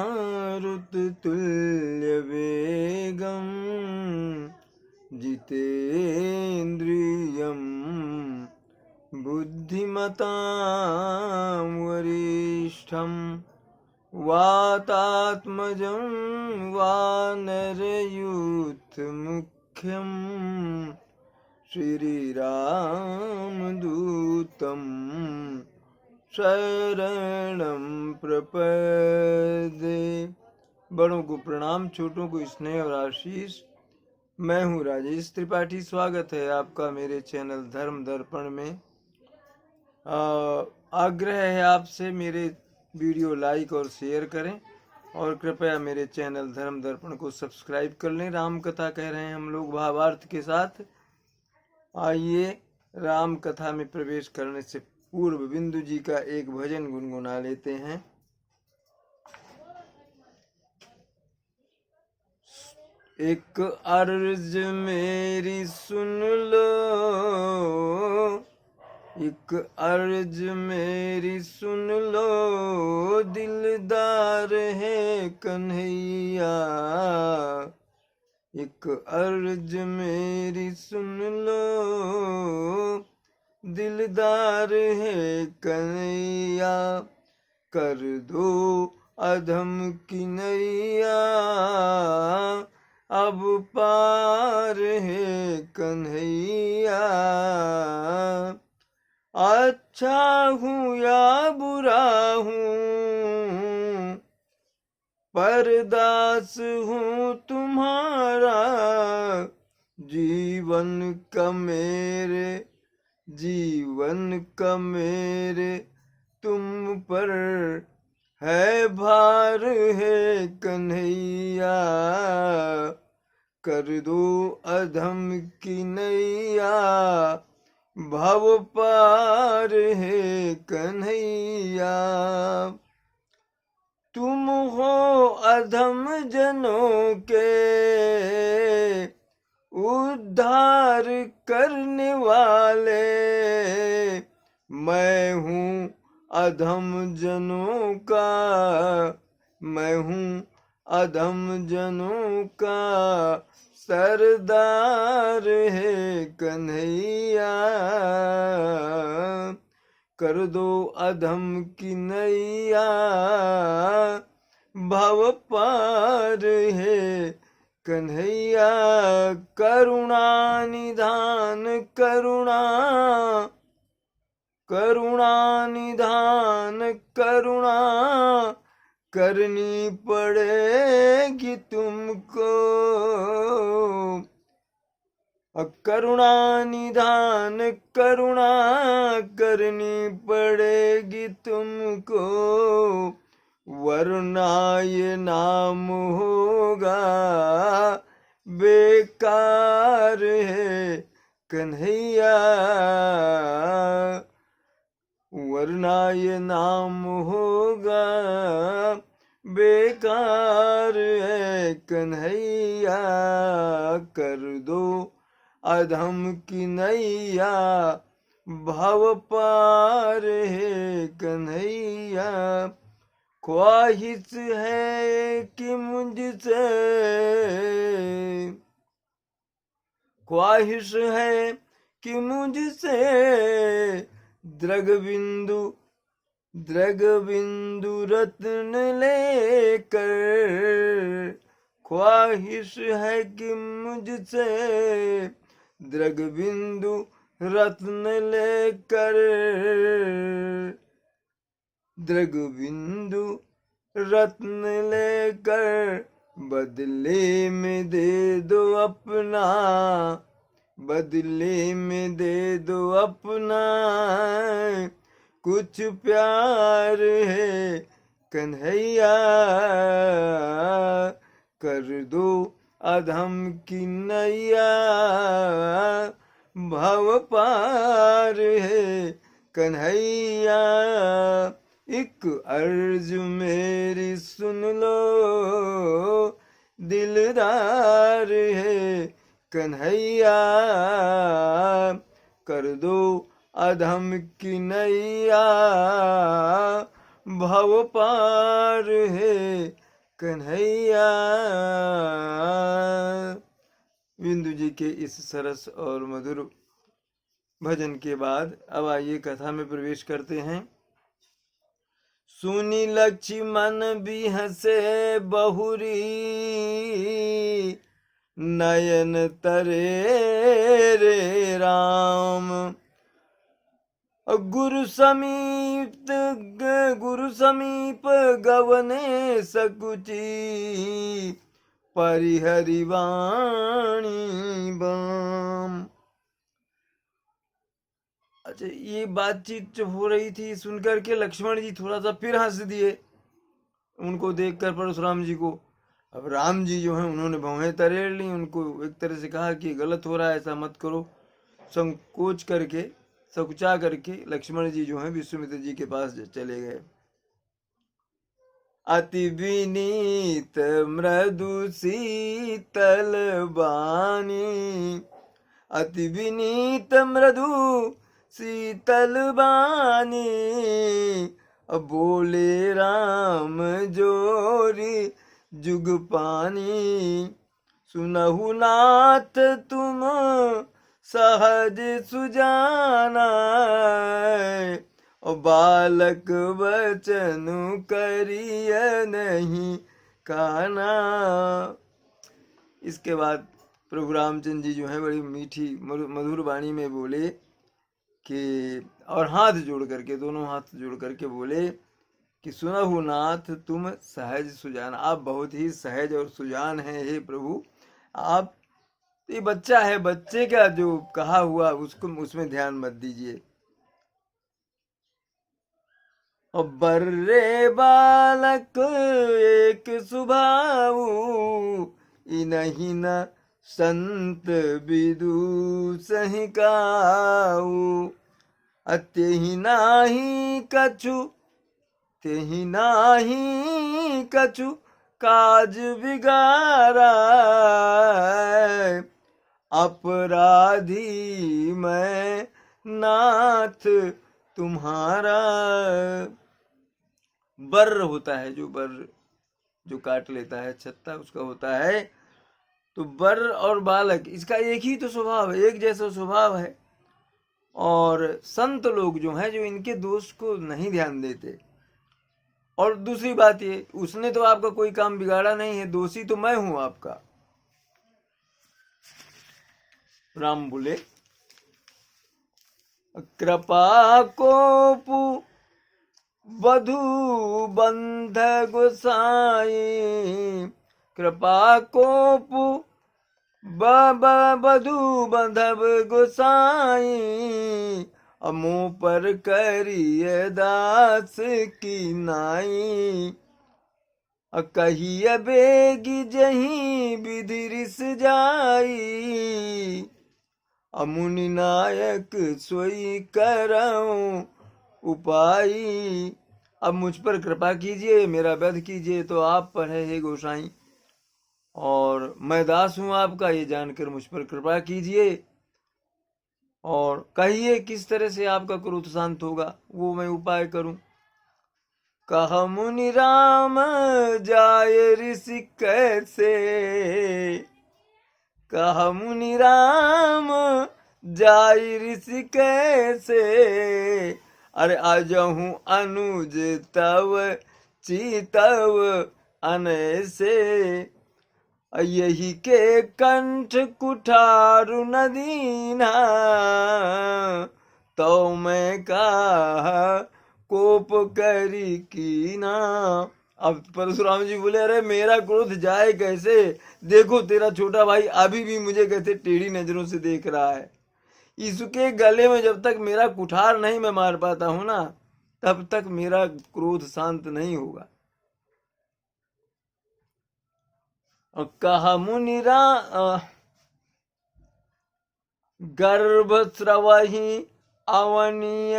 मारुततुल्यवेगं जितेन्द्रियं बुद्धिमतां वरिष्ठं वातात्मजं वानरयूथमुख्यं श्रीरामदूतं शरणं प्रपद्ये। बड़ों को प्रणाम, छोटों को स्नेह और आशीष। मैं हूँ राजेश त्रिपाठी। स्वागत है आपका मेरे चैनल धर्म दर्पण में। आग्रह है आपसे मेरे वीडियो लाइक और शेयर करें और कृपया मेरे चैनल धर्म दर्पण को सब्सक्राइब कर लें। राम कथा कह रहे हैं हम लोग भावार्थ के साथ। आइए राम कथा में प्रवेश करने से पूर्व बिंदु जी का एक भजन गुनगुना लेते हैं। एक अर्ज मेरी सुन लो, एक अर्ज मेरी सुन लो, दिलदार है कन्हैया। एक अर्ज मेरी सुन लो, दिलदार है कन्हैया। कर दो अधम की नैया, अब पार है कन्हैया। अच्छा हूँ या बुरा हूँ, परदास हूँ तुम्हारा। जीवन का मेरे तुम पर है भार है कन्हैया। कर दो अधम की नैया, भव पार है कन्हैया। तुम हो अधम जनों के उद्धार करने वाले, मैं हूँ अधम जनों का, मैं हूँ अधम जनों का सरदार है कन्हैया। कर दो अधम की नैया, भव पार है कन्हैया। करुणा निधान करुणा करनी पड़ेगी तुमको। करुणा निधान करुणा करनी पड़ेगी तुमको, वरना ये नाम होगा बेकार है कन्हैया। वरना ये नाम होगा बेकार है कन्हैया। कर दो अधम की नैया, भव पार है कन्हैया। ख्वाहिश है कि मुझसे द्रग बिंदु रत्न लेकर। ख्वाहिश है कि मुझसे द्रग बिंदु रत्न लेकर, द्रग बिंदु रत्न लेकर बदले में दे दो अपना, बदले में दे दो अपना कुछ प्यार है कन्हैया। कर दो अधम की नैया, भव पार है कन्हैया। एक अर्ज मेरी सुन लो, दिलदार है कन्हैया। कर दो अधम की नैया, भव पार है कन्हैया। बिंदु जी के इस सरस और मधुर भजन के बाद अब आइए कथा में प्रवेश करते हैं। सुनी लक्ष्मण भी हंसे बहुरी, नयन तरे रे राम। गुरु समीप गवने सकुची, परिहरि वाणी बाम। अच्छा, ये बातचीत जो हो रही थी सुनकर के लक्ष्मण जी थोड़ा सा फिर हंस दिए उनको देखकर, परशुराम जी को। अब राम जी जो हैं उन्होंने भौहें तरेड़ ली, उनको एक तरह से कहा कि गलत हो रहा है, ऐसा मत करो। संकोच करके, सकुचा करके लक्ष्मण जी जो हैं विश्वामित्र जी के पास चले गए। अति विनीत मृदु शीतल बानी, अति विनीत मृदु शीतल बानी। अब बोले राम जोरी जुग पानी, सुनहु नाथ तुम सहज सुजाना, और बालक वचन करिय नहीं काना। इसके बाद प्रभु रामचंद्र जी जो है बड़ी मीठी मधुर वाणी में बोले कि, और हाथ जोड़ करके, दोनों हाथ जोड़ करके बोले कि सुनहु नाथ तुम सहज सुजान। आप बहुत ही सहज और सुजान हैं हे प्रभु। आप, ये बच्चा है, बच्चे का जो कहा हुआ उसको, उसमें ध्यान मत दीजिए। और बर्रे बालक एक स्वभाव, इनहि न संत विदु सहि काऊ। अत्यहि नाही कछु, तेहि नाही कछु काज बिगारा, अपराधी मैं नाथ तुम्हारा। बर होता है, जो बर जो काट लेता है छत्ता उसका होता है। तो बर और बालक, इसका एक ही तो स्वभाव है, एक जैसा स्वभाव है। और संत लोग जो हैं, जो इनके दोष को नहीं ध्यान देते। और दूसरी बात ये, उसने तो आपका कोई काम बिगाड़ा नहीं है, दोषी तो मैं हूं आपका। राम बोले, कृपा कोपु बधु बंध गोसाई, कृपा कोपु बधु बंधव गोसाई। अमो पर करिय दास की नाई, कहिय बेगी जही विधि रिस जाई। अमुनि नायक सोई करऊं उपाई। अब मुझ पर कृपा कीजिए, मेरा वध कीजिए तो आप पर है हे गोसाई, और मैं दास हूं आपका, ये जानकर मुझ पर कृपा कीजिए। और कहिए किस तरह से आपका क्रोध शांत होगा, वो मैं उपाय करूं। कह मुनि राम जाय ऋषि कैसे, कह मुनि राम जाय ऋषि कैसे। अरे आजहूँ अनुज तव चितव अनैसे, यही के कंठ कुठारु नदीना। तो मैं कहा कोप करी कीना। अब परशुराम जी बोले, अरे मेरा क्रोध जाए कैसे, देखो तेरा छोटा भाई अभी भी मुझे कैसे टेढ़ी नजरों से देख रहा है। इसके गले में जब तक मेरा कुठार नहीं मैं मार पाता हूं ना, तब तक मेरा क्रोध शांत नहीं होगा। और कहा मुनिरा गर्भ स्रवहि अवनीय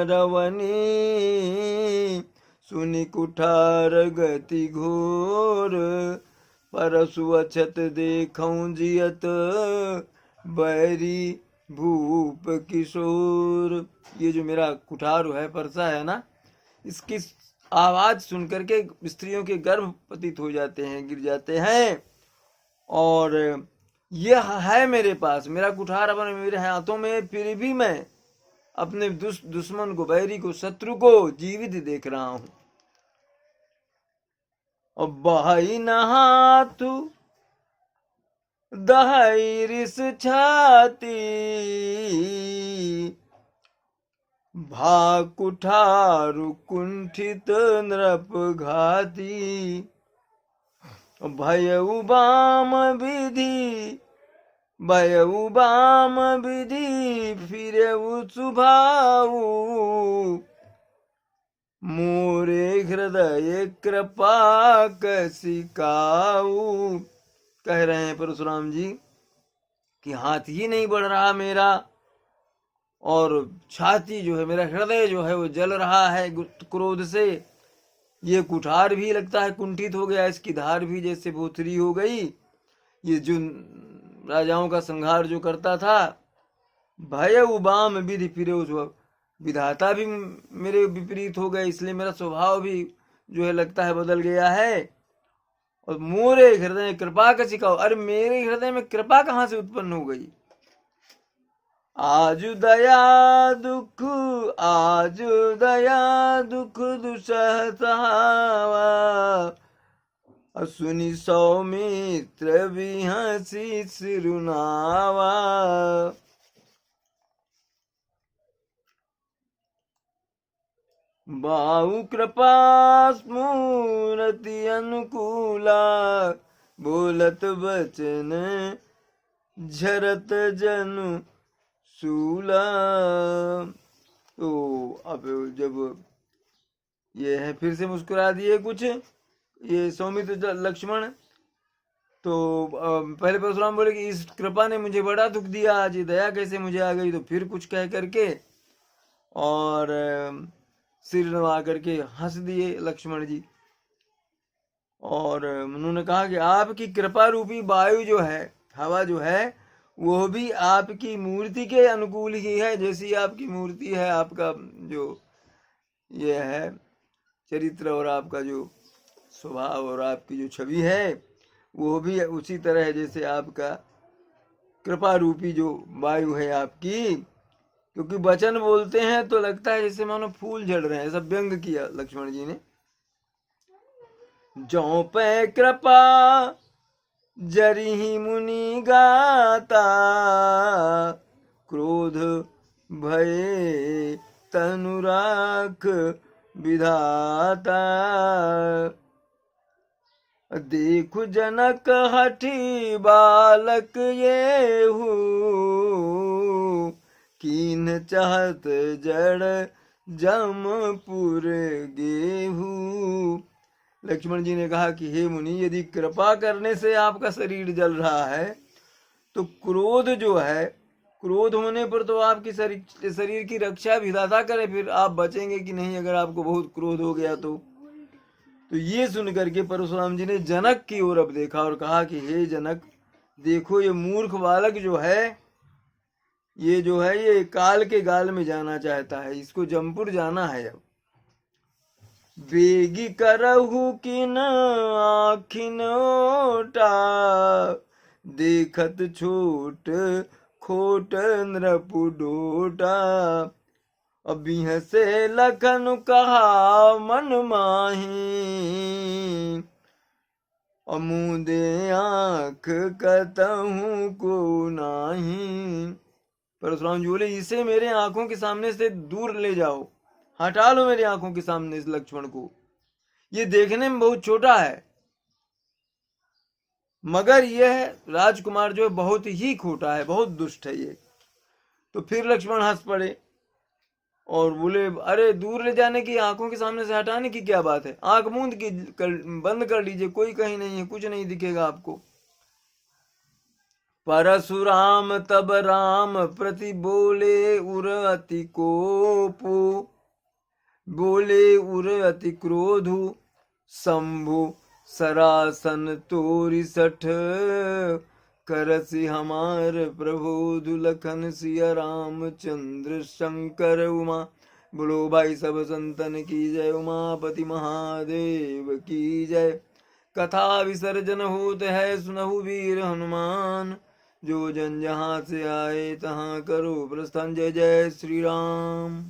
रवनी। सुनि कुठार गति घोर, परसु अछत देखऊं जियत बैरी भूप किशोर। ये जो मेरा कुठार है, परसा है ना, इसकी आवाज सुन करके स्त्रियों के गर्भ पतित हो जाते हैं, गिर जाते हैं। और यह है मेरे पास, मेरा कुठार अपन मेरे हाथों में, फिर भी मैं अपने दुश्मन को, बैरी को, शत्रु को जीवित देख रहा हूं। और बहाई नहातु दहाई रिस छाती, भा कुठारु कुंठित नृप घाती। भयउ बाम विधि, भयउ बाम विधि, फिरउ सुभाऊ, मोरे हृदय कृपा कसिकाऊ। कह रहे हैं परशुराम जी कि हाथ ही नहीं बढ़ रहा मेरा, और छाती जो है, मेरा हृदय जो है वो जल रहा है क्रोध से। ये कुठार भी लगता है कुंठित हो गया, इसकी धार भी जैसे भोथरी हो गई। ये जो राजाओं का संहार जो करता था, भय उबाम विधि फिरे, उस विधाता भी मेरे विपरीत हो गए, इसलिए मेरा स्वभाव भी जो है लगता है बदल गया है। और मोरे हृदय कृपा का सिखाओ, अरे मेरे हृदय में कृपा कहाँ से उत्पन्न हो गई। आजु दया दुख, आजु दया दुख दुसह सहावा, सुनि सौमित्र बिहसी सिरुनावा। बाहु कृपा स्मूरति अनुकूला, बोलत बचन झरत जनु सूला। तो अब जब ये है, फिर से मुस्कुरा दिए कुछ ये सौमित्र लक्ष्मण। तो पहले परशुराम बोले कि इस कृपा ने मुझे बड़ा दुख दिया, आज ये दया कैसे मुझे आ गई। तो फिर कुछ कह करके और सिर नवा करके हंस दिए लक्ष्मण जी। और उन्होंने कहा कि आपकी कृपा रूपी वायु जो है, हवा जो है, वो भी आपकी मूर्ति के अनुकूल ही है। जैसी आपकी मूर्ति है, आपका जो ये है चरित्र और आपका जो स्वभाव और आपकी जो छवि है, वो भी उसी तरह है जैसे आपका कृपा रूपी जो वायु है आपकी। क्योंकि वचन बोलते हैं तो लगता है जैसे मानो फूल झड़ रहे हैं, ऐसा व्यंग किया लक्ष्मण जी ने। जौ पे कृपा जरिहि मुनि गाता, क्रोध भये तनु राख विधाता। देखु जनक हठी बालक येहू, कीन चाहत जड़ जमपुर गेहू। लक्ष्मण जी ने कहा कि हे मुनि, यदि कृपा करने से आपका शरीर जल रहा है, तो क्रोध जो है, क्रोध होने पर तो आपकी शरीर की रक्षा विधाता करे, फिर आप बचेंगे कि नहीं अगर आपको बहुत क्रोध हो गया तो। ये सुन करके परशुराम जी ने जनक की ओर अब देखा और कहा कि हे जनक, देखो ये मूर्ख बालक जो है, ये जो है ये काल के गाल में जाना चाहता है, इसको जमपुर जाना है। अब बेगी करहु किन आखिन ओटा, देखत छोट खोट नृपु डोटा। अभी से लखन कहा मन माही, अमुदे आंख कतहु को नाही। परशुराम जी बोले, इसे मेरे आंखों के सामने से दूर ले जाओ, हटा लो मेरी आंखों के सामने इस लक्ष्मण को। ये देखने में बहुत छोटा है, मगर यह राजकुमार जो है बहुत ही खोटा है, बहुत दुष्ट है ये। तो फिर लक्ष्मण हंस पड़े और बोले, अरे दूर ले जाने की, आंखों के सामने से हटाने की क्या बात है, आंख मूंद की बंद कर लीजिए, कोई कहीं नहीं है, कुछ नहीं दिखेगा आपको। परशुराम तब राम प्रति बोले उर अति कोपु, बोले उर अति क्रोधु, शंभु सरासन तोरी सठ, करसी हमार प्रभु दुलखन सिया रामचंद्र शंकर उमा। बोलो भाई सब संतन की जय, उमापति महादेव की जय। कथा विसर्जन होत है सुनहु वीर हनुमान, जो जन जहाँ से आए तहाँ करो प्रस्थान। जय जय श्री राम।